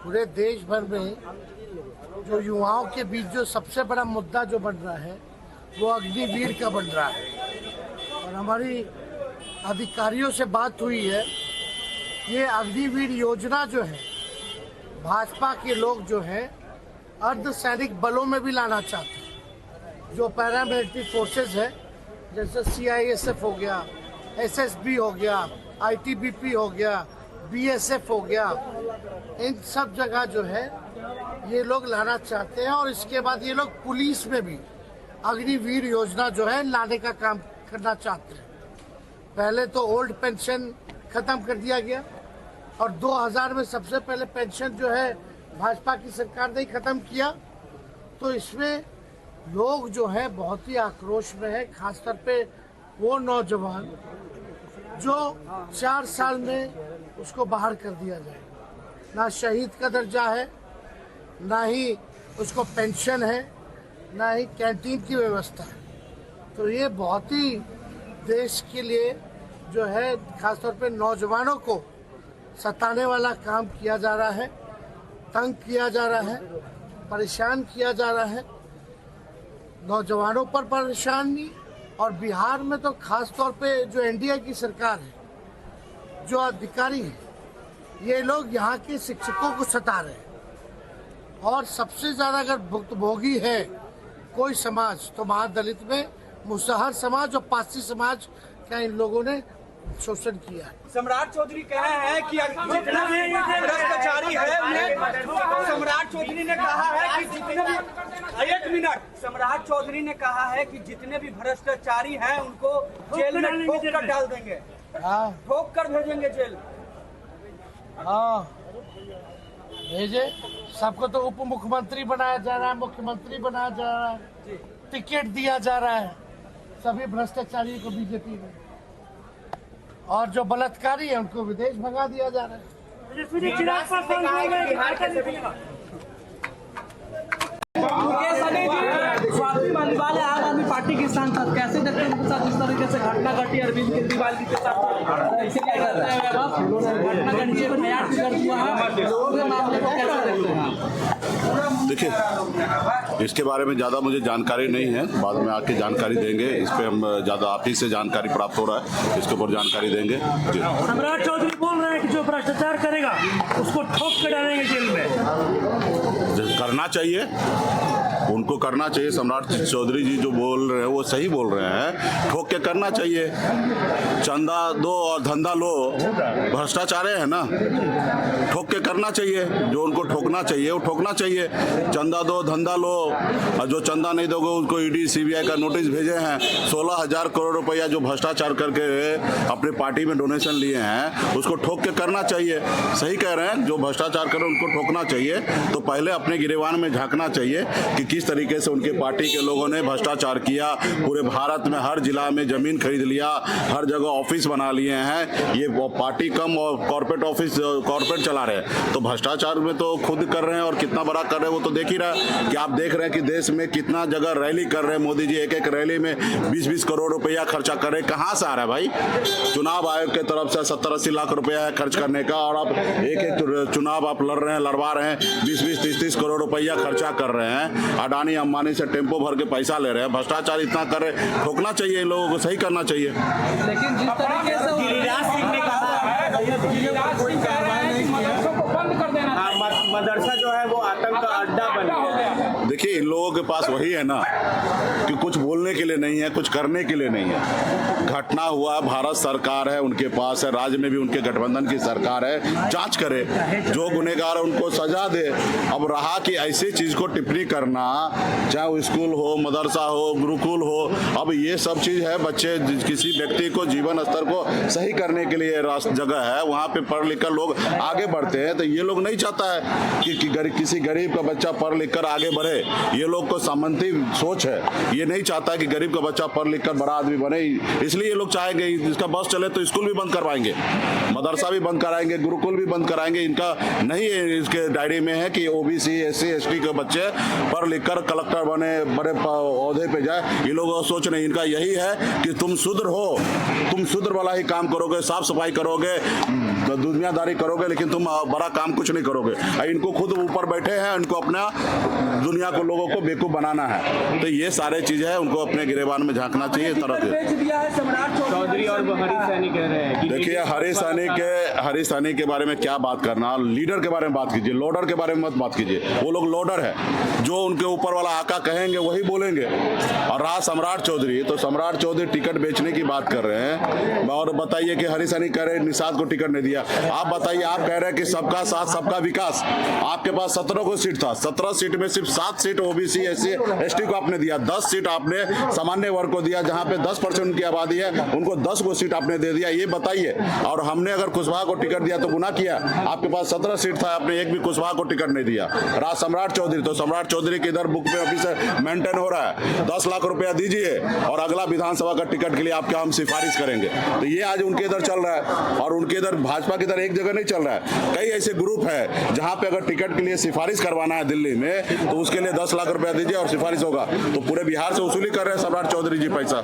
पूरे देश भर में जो युवाओं के बीच जो सबसे बड़ा मुद्दा जो बन रहा है वो अग्निवीर का बन रहा है। और हमारी अधिकारियों से बात हुई है, ये अग्निवीर योजना जो है भाजपा के लोग जो है अर्धसैनिक बलों में भी लाना चाहते हैं। जो पैरामिलिट्री फोर्सेस है जैसे CISF हो गया, SSB हो गया, ITBP हो गया, BSF हो गया, इन सब जगह जो है ये लोग लाना चाहते हैं। और इसके बाद ये लोग पुलिस में भी अग्निवीर योजना जो है लाने का काम करना चाहते हैं। पहले तो ओल्ड पेंशन खत्म कर दिया गया और 2000 में सबसे पहले पेंशन जो है भाजपा की सरकार ने ही खत्म किया। तो इसमें लोग जो है बहुत ही आक्रोश में है, खासतौर पे वो नौजवान जो 4 साल में उसको बाहर कर दिया जाएगा। ना शहीद का दर्जा है, ना ही उसको पेंशन है, ना ही कैंटीन की व्यवस्था है। तो ये बहुत ही देश के लिए जो है खासतौर पे नौजवानों को सताने वाला काम किया जा रहा है, तंग किया जा रहा है, परेशान किया जा रहा है। नौजवानों पर परेशानी और बिहार में तो खास तौर पे जो NDA की सरकार है, जो अधिकारी है, ये लोग यहाँ के शिक्षकों को सता रहे हैं। और सबसे ज़्यादा अगर भुक्तभोगी है कोई समाज तो महादलित में मुसहर समाज और पारसी समाज का इन लोगों ने शोषण किया है। सम्राट चौधरी कह रहे हैं कि जितना भी भ्रष्टाचारी है उन्हें, सम्राट चौधरी ने कहा है कि जितने भी, एक मिनट, सम्राट चौधरी ने कहा है कि जितने भी भ्रष्टाचारी हैं उनको जेल में ठोक कर डाल देंगे। हाँ, ठोक कर भेजेंगे जेल। हाँ भेजे। सबको तो उप मुख्यमंत्री बनाया जा रहा है, मुख्यमंत्री बनाया जा रहा है, टिकट दिया जा रहा है सभी भ्रष्टाचारी को बीजेपी में। और जो बलात्कारी है उनको विदेश भगा दिया जा रहा है। स्वाति मालीवाल आम आदमी पार्टी के सांसद, कैसे देखते हैं उनके साथ इस तरीके से घटना घटी अरविंद केजरीवाल जी के साथ, ऐसे क्या करता है घटना का नीचे नया टिकट हुआ है, पूरे मामले को कैसे देखते हैं? देखिए, इसके बारे में ज़्यादा मुझे जानकारी नहीं है, बाद में आके जानकारी देंगे। इस पे हम ज़्यादा आप ही से जानकारी प्राप्त हो रहा है, इसके ऊपर जानकारी देंगे। सम्राट चौधरी बोल रहे हैं कि जो भ्रष्टाचार करेगा उसको ठोक के डालेंगे जेल में। करना चाहिए, उनको करना चाहिए। सम्राट चौधरी जी जो बोल रहे हैं वो सही बोल रहे हैं, ठोक के करना चाहिए। चंदा दो और धंधा लो, भ्रष्टाचार है ना, ठोक के करना चाहिए। जो उनको ठोकना चाहिए वो ठोकना चाहिए। चंदा दो धंधा लो, और जो चंदा नहीं दोगे उनको ED CBI का नोटिस भेजे हैं। 16,000 करोड़ रुपया जो भ्रष्टाचार करके अपनी पार्टी में डोनेशन लिए हैं उसको ठोक के करना चाहिए। सही कह रहे हैं, जो भ्रष्टाचार करे उनको ठोकना चाहिए। तो पहले अपने गिरेबान में झांकना चाहिए कि किस तरीके से उनके पार्टी के लोगों ने भ्रष्टाचार किया। पूरे भारत में हर जिला में जमीन खरीद लिया, हर जगह ऑफिस बना लिए हैं। ये पार्टी कम और कॉर्पोरेट ऑफिस कॉर्पोरेट चला रहे हैं। तो भ्रष्टाचार में तो खुद कर रहे हैं और कितना बड़ा कर रहे हैं वो तो देख ही रहा है कि आप देख रहे हैं कि देश में कितना जगह रैली कर रहे हैं मोदी जी। एक रैली में 20-20 करोड़ रुपया खर्चा कर रहे हैं। कहाँ से आ रहा है भाई? चुनाव आयोग के तरफ से 70-80 लाख रुपया है खर्च करने का, और आप एक चुनाव आप लड़वा रहे हैं, 20-20, 30-30 करोड़ रुपया खर्चा कर रहे हैं। अडानी अंबानी से टेम्पो भर के पैसा ले रहे हैं, भ्रष्टाचार इतना कर रहे हैं। ठोकना चाहिए इन लोगों को, सही करना चाहिए। लेकिन जिस तरीके से गिरिराज सिंह ने कहा कोई कार्रवाई नहीं किया, बंद कर देना, मदरसा जो है वो आतंक का अड्डा बन गया। देखिए, इन लोगों के पास वही है ना कि कुछ बोलने के लिए नहीं है, कुछ करने के लिए नहीं है। घटना हुआ, भारत सरकार है, उनके पास है, राज्य में भी उनके गठबंधन की सरकार है, जांच करे, जो गुनहगार है उनको सजा दे। अब रहा कि ऐसी चीज को टिप्पणी करना, चाहे वो स्कूल हो, मदरसा हो, गुरुकुल हो, अब ये सब चीज है, बच्चे किसी व्यक्ति को जीवन स्तर को सही करने के लिए जगह है, वहाँ पे पढ़ लिख कर लोग आगे बढ़ते हैं। तो ये लोग नहीं चाहता है कि किसी गरीब का बच्चा पढ़ लिख कर आगे बढ़े। ये लोग को सामंती सोच सोच है। ये नहीं चाहता कि गरीब का बच्चा पढ़ लिख कर बड़ा आदमी बने, इसलिए ये लोग चाहेंगे इसका बस चले तो स्कूल भी बंद करवाएंगे, मदरसा भी बंद कराएंगे, गुरुकुल भी बंद कराएंगे। इनका नहीं है, इसके डायरी में है कि ओबीसी SC ST के बच्चे पढ़ लिख कर कलेक्टर बने, बड़े ओहदे पे जाए। ये लोग सोच नहीं, इनका यही है कि तुम शुद्र हो, तुम शुद्र वाला ही काम करोगे, साफ सफाई करोगे, दुनियादारी करोगे, लेकिन तुम बड़ा काम कुछ नहीं करोगे। इनको खुद ऊपर बैठे हैं, इनको अपना दुनिया को लोगों को बेवकूफ बनाना है। तो ये सारे चीजें हैं, उनको अपने गिरेबान में झांकना चाहिए। तरह बेच दिया है सम्राट चौधरी और हरीश सैनी कह रहे हैं कि देखिए, हरीश सैनी के बारे में क्या बात करना, लीडर के बारे में बात कीजिए, लोडर के बारे में मत बात कीजिए। वो लोग लोडर है, जो उनके ऊपर वाला आका कहेंगे वही बोलेंगे। और रहा सम्राट चौधरी, तो सम्राट चौधरी टिकट बेचने की बात कर रहे हैं। और बताइए कि हरीश सैनी कह रहे हैं निषाद को टिकट नहीं दिया। आप बताइए, आप कह रहे हैं कि सबका साथ सबका विकास। आपके पास 17 को सीट था, 17 सीट में सिर्फ 7 सीट ओबीसी SC ST को आपने दिया, 10 सीट आपने सामान्य वर्ग को दिया, जहां पे 10% उनकी आबादी है, उनको 10 को सीट आपने दे दिया। ये बताइए। और हमने अगर कुशवाहा को टिकट दिया तो गुनाह किया? आपके पास 17 सीट था, आपने एक भी कुशवाहा को टिकट नहीं दिया। रहा सम्राट चौधरी, तो सम्राट चौधरी के इधर बुक पे अभी से मेंटेन हो रहा है, 10 लाख रुपया दीजिए और अगला विधानसभा का टिकट के लिए आपके हम सिफारिश करेंगे। तो ये आज उनके इधर चल रहा है, और उनके इधर भाजपा की इधर एक जगह नहीं चल रहा है। कई ऐसे ग्रुप है जहां पे अगर टिकट के लिए सिफारिश करवाना है दिल्ली में, तो उसके लिए 10 लाख रुपया दीजिए और सिफारिश होगा। तो पूरे बिहार से वसूली कर रहे हैं सम्राट चौधरी जी पैसा।